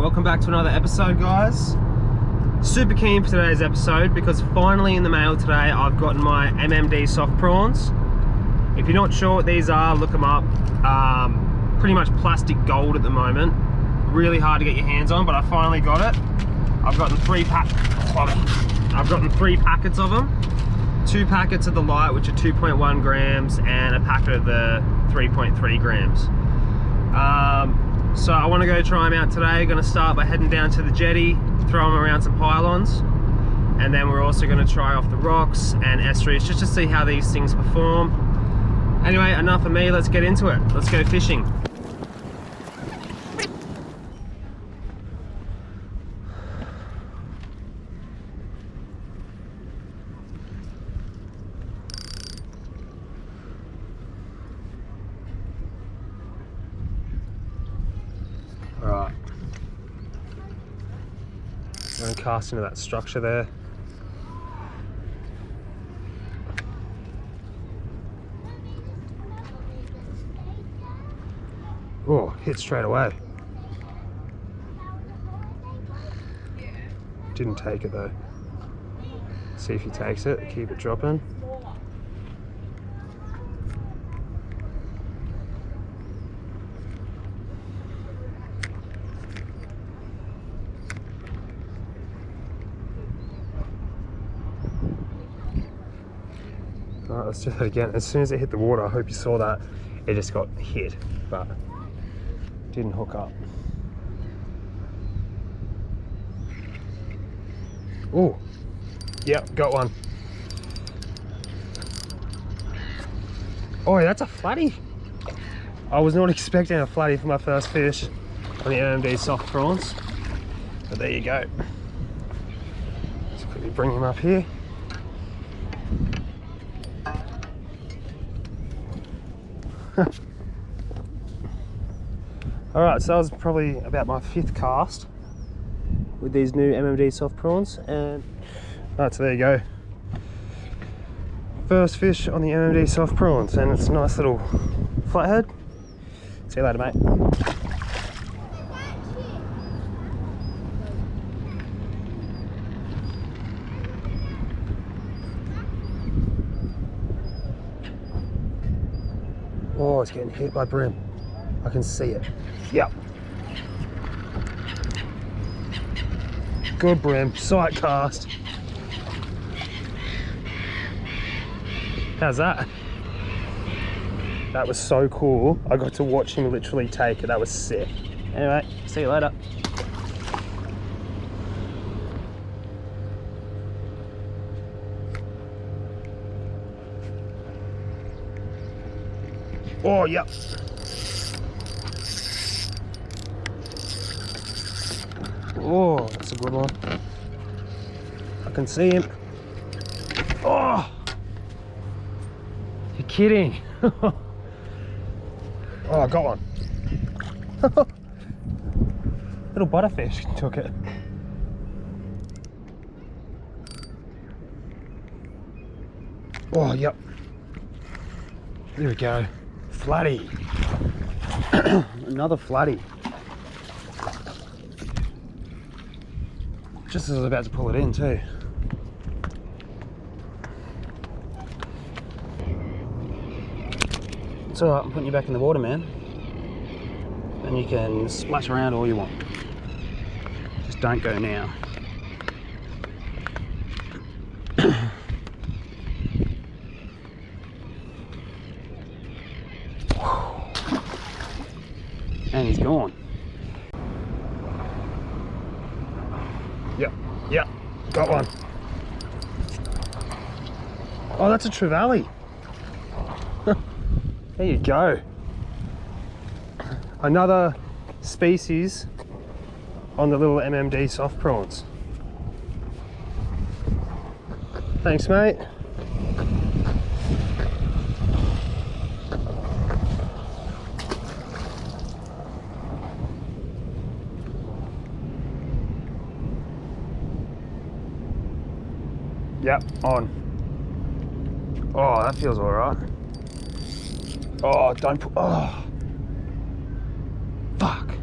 welcome back to another episode, guys. Super keen for today's episode because finally in the mail today I've gotten my MMD soft prawns. If you're not sure what these are, look them up. Pretty much plastic gold at the moment. Really hard to get your hands on, but I finally got it. I've gotten three packets of them. 2 packets of the light, which are 2.1 grams, and a packet of the 3.3 grams. So I want to go try them out today. Going to start by heading down to the jetty, throw them around some pylons, and then we're also going to try off the rocks and estuaries just to see how these things perform. Anyway, enough of me, let's get into it. Let's go fishing. Alright, I'm going to cast into that structure there. Oh, hit straight away. Didn't take it though. See if he takes it, keep it dropping. Alright, let's do that again. As soon as it hit the water, I hope you saw that, it just got hit, but didn't hook up. Oh, yep, got one. Oh, that's a flatty. I was not expecting a flatty for my first fish on the MMD soft prawns, but there you go. Let's quickly bring him up here. Alright, so that was probably about my 5th cast with these new MMD soft prawns, and alright, so there you go. First fish on the MMD soft prawns, and it's a nice little flathead. See you later, mate. Oh, it's getting hit by brim. I can see it. Yep. Good brim, sight cast. How's that? That was so cool. I got to watch him literally take it. That was sick. Anyway, see you later. Oh, yep. Oh, that's a good one. I can see him. Oh! You're kidding. Oh, I got one. Little butterfish took it. Oh, yep. There we go. Flatty. Another flatty. Just as I was about to pull it in too. It's alright, I'm putting you back in the water, man. And you can splash around all you want. Just don't go now. And he's gone. Yep, got one. Oh, that's a trevally. There you go. Another species on the little MMD soft prawns. Thanks, mate. Yep, on. Oh, that feels all right. Oh, don't put, oh. Fuck.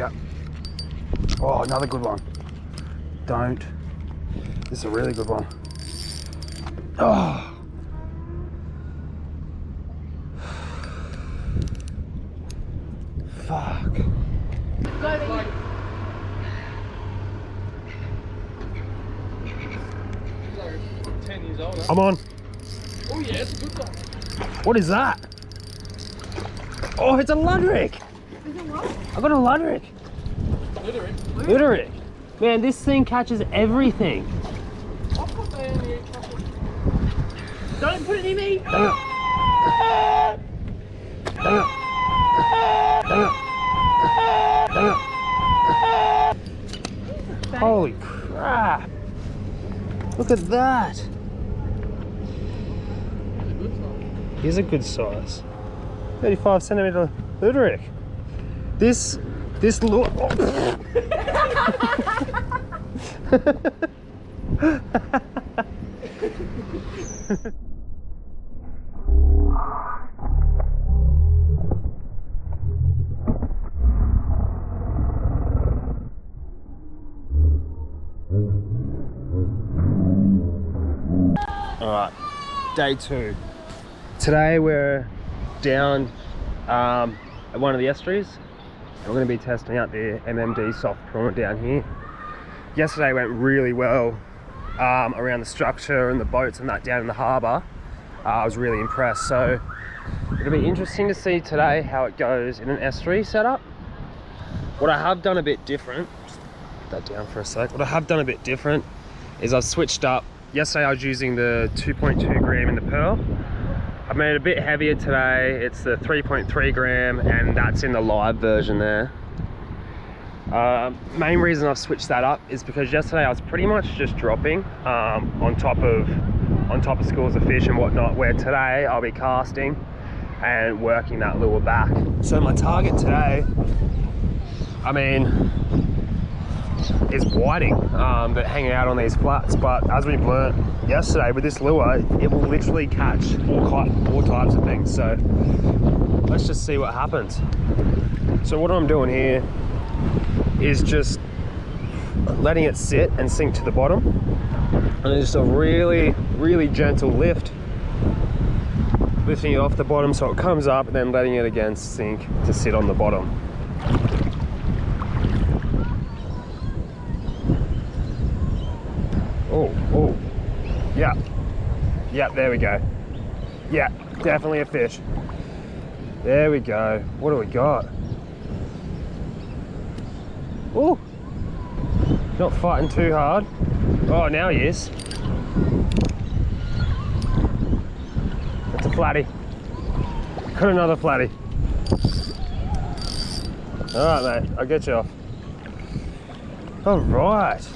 Yep. Oh, another good one. Don't. This is a really good one. Oh. Fuck. Go, 10 years old. I'm on. Oh yeah, it's a good one. What is that? Oh, it's a luderick. Is it what? I got a luderick. Luderick. Man, this thing catches everything. I'll put that in the chocolate. Don't put it near me! Dang it. Dang it. Dang it. Dang it. Holy crap. Look at that. He's a good size. 35 centimeter luderick. This look. Oh. Alright, day 2. Today we're down at one of the estuaries and we're going to be testing out the MMD soft prawn down here. Yesterday went really well around the structure and the boats and that down in the harbour. I was really impressed, so it'll be interesting to see today how it goes in an estuary setup. What I have done a bit different, just put that down for a sec, what I have done a bit different is I've switched up. Yesterday I was using the 2.2 gram in the pearl. I've made it a bit heavier today. It's the 3.3 gram and that's in the live version there. Main reason I've switched that up is because yesterday I was pretty much just dropping on top of schools of fish and whatnot, where today I'll be casting and working that lure back. So my target today, I mean, is whiting that hang out on these flats, but as we've learnt yesterday with this lure, it will literally catch all types of things. So let's just see what happens. So what I'm doing here is just letting it sit and sink to the bottom, and just a really gentle lift, lifting it off the bottom so it comes up, and then letting it again sink to sit on the bottom. Oh, yeah, there we go. Yeah, definitely a fish. There we go. What do we got? Oh, not fighting too hard. Oh, now he is. That's a flatty. Got another flatty. All right, mate, I'll get you off. All right.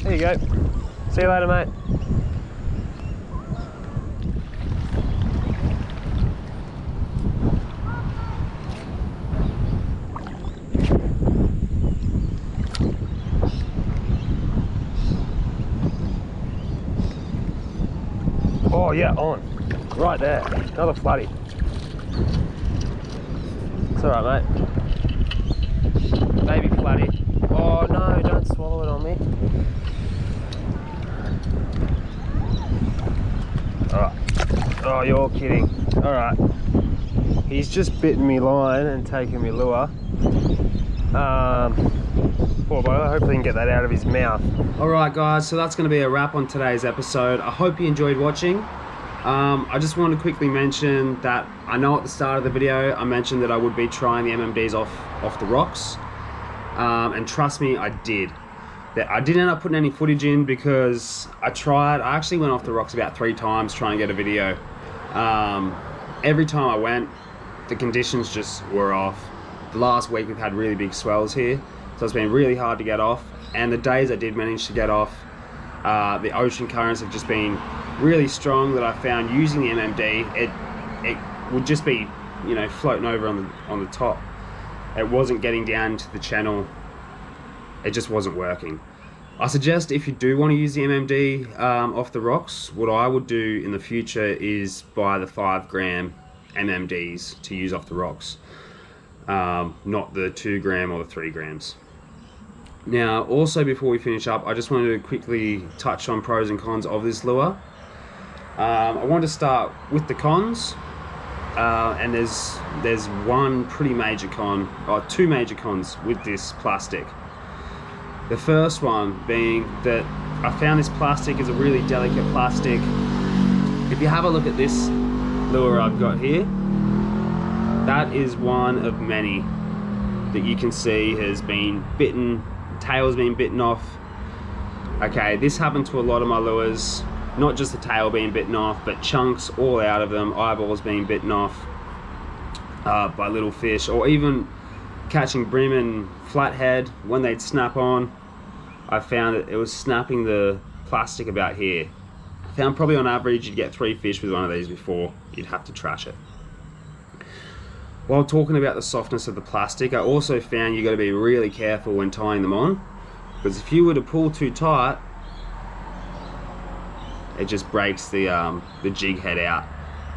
There you go. See you later, mate. Oh yeah, on. Right there. Another flatty. It's alright, mate. Baby flatty. Oh no, don't swallow it on me. Alright. Oh, you're kidding. Alright. He's just bitten me line and taken me lure. Poor boy, hopefully he can get that out of his mouth. Alright guys, so that's going to be a wrap on today's episode. I hope you enjoyed watching. I just want to quickly mention that I know at the start of the video I mentioned that I would be trying the MMDs off the rocks. And trust me, I did. I didn't end up putting any footage in because I actually went off the rocks about 3 times trying to get a video. Every time I went, the conditions just were off. The last week we've had really big swells here, so it's been really hard to get off. And the days I did manage to get off, the ocean currents have just been really strong, that I found using the MMD, it would just be, you know, floating over on the top. It wasn't getting down to the channel. It just wasn't working. I suggest if you do want to use the MMD off the rocks, what I would do in the future is buy the 5 gram MMDs to use off the rocks, not the 2 gram or the 3 grams. Now, also before we finish up, I just wanted to quickly touch on pros and cons of this lure. I want to start with the cons, and there's one pretty major con, or 2 major cons with this plastic. The first one being that I found this plastic is a really delicate plastic. If you have a look at this lure I've got here, that is one of many that you can see has been bitten, tail's been bitten off. Okay, this happened to a lot of my lures, not just the tail being bitten off, but chunks all out of them, eyeballs being bitten off by little fish, or even catching brim and flathead. When they'd snap on, I found that it was snapping the plastic about here. I found probably on average you'd get 3 fish with one of these before you'd have to trash it. While talking about the softness of the plastic, I also found you got to be really careful when tying them on, because if you were to pull too tight, it just breaks the jig head out,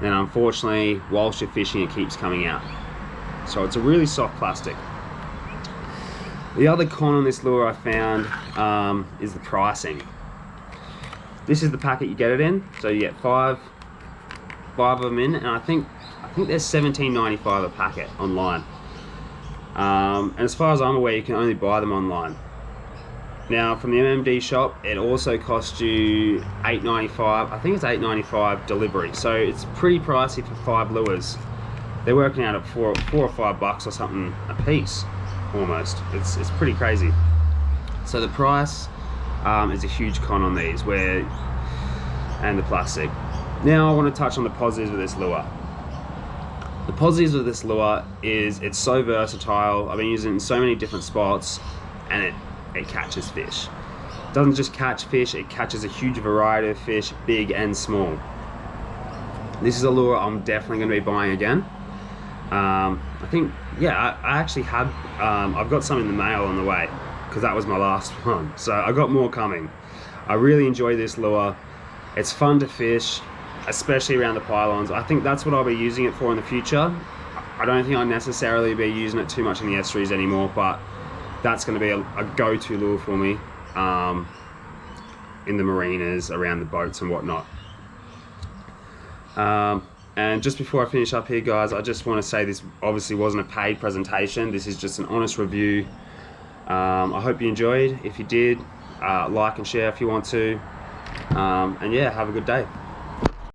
and unfortunately whilst you're fishing it keeps coming out. So it's a really soft plastic. The other con on this lure I found is the pricing. This is the packet you get it in, so you get five of them in, and I think they're $17.95 a packet online. And as far as I'm aware, you can only buy them online. Now from the MMD shop, it also costs you $8.95. I think it's $8.95 delivery, so it's pretty pricey for 5 lures. They're working out at $4 or $5 or something a piece, almost. It's pretty crazy. So the price is a huge con on these, and the plastic. Now I want to touch on the positives of this lure. The positives of this lure is it's so versatile. I've been using it in so many different spots, and it catches fish. It doesn't just catch fish, it catches a huge variety of fish, big and small. This is a lure I'm definitely going to be buying again. I think, yeah, I actually had, I've got some in the mail on the way, because that was my last one. So I got more coming. I really enjoy this lure. It's fun to fish, especially around the pylons. I think that's what I'll be using it for in the future. I don't think I'll necessarily be using it too much in the estuaries anymore, but that's going to be a go-to lure for me in the marinas, around the boats and whatnot. And just before I finish up here, guys, I just want to say this obviously wasn't a paid presentation. This is just an honest review. I hope you enjoyed. If you did, like and share if you want to. And yeah, have a good day.